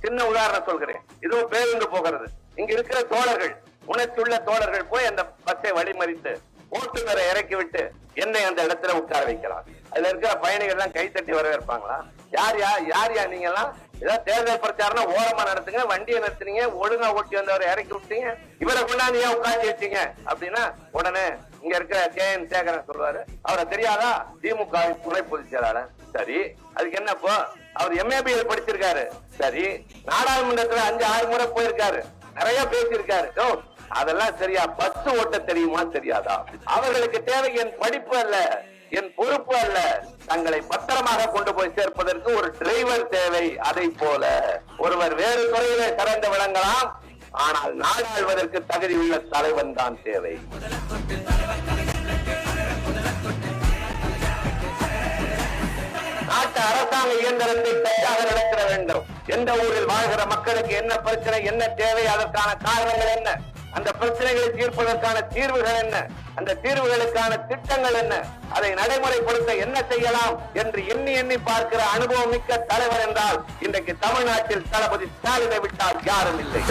சின்ன உதாரணம் சொல்கிறேன். இதோ பேருந்து போகிறது. இங்க இருக்கிற தோழர்கள், உணர்த்துள்ள தோழர்கள் போய் அந்த பஸ்ஸை வழிமறித்து ஓட்டுநரை இறக்கி விட்டு என்னை அந்த இடத்துல உட்கார வைக்கிறார். அதுல இருக்கிற பயணிகள் எல்லாம் கைத்தட்டி வரவேற்பாங்களா? யார் நீங்க எல்லாம் ஏதாவது தேர்தல் பிரச்சாரம் ஓரமா நடத்துங்க, வண்டியை நிறுத்துனீங்க, ஒழுங்கா ஓட்டி வந்தவரை இறக்கி விட்டீங்க, இவரை கொண்டாந்து ஏன் உட்காந்து வச்சீங்க அப்படின்னா உடனே இங்க இருக்கிற KN சேகரன் சொல்றாரு, அவரை தெரியாதா? திமுக துணை பொதுச் செயலாளர். சரி, அதுக்கு என்னப்போ? அவர் MABL படிச்சிருக்காரு. சரி, நாடாளுமன்றத்துல 5-6 முறை போயிருக்காரு, நிறைய பேசியிருக்காரு. அதெல்லாம் சரியா? பஸ் ஓட்ட தெரியுமா தெரியாதா? அவர்களுக்கு தேவை என் படிப்பு அல்ல, என் பொறுப்பு அல்ல, தங்களை பத்திரமாக கொண்டு போய் சேர்ப்பதற்கு ஒரு டிரைவர் தேவை. அதை போல ஒருவர் வேறு துறையிலே சிறந்து விளங்கலாம், ஆனால் நாடாள்வதற்கு தகுதி உள்ள தலைவன் தான் தேவை. நாட்டு அரசாங்க இயந்திரத்தை சரியாக நடத்த வேண்டும். எந்த ஊரில் வாழ்கிற மக்களுக்கு என்ன பிரச்சனை, என்ன தேவை, அதற்கான காரணங்கள் என்ன, அந்த பிரச்சனைகளை தீர்ப்பதற்கான தீர்வுகள் என்ன, அந்த தீர்வுகளுக்கான திட்டங்கள் என்ன, அதை நடைமுறைப்படுத்த என்ன செய்யலாம் என்று எண்ணி எண்ணி பார்க்கிற அனுபவம் மிக்க தலைவர் என்றால் இன்றைக்கு தமிழ்நாட்டில் தளபதி ஸ்டாலினை விட்டால் யாரும் இல்லை.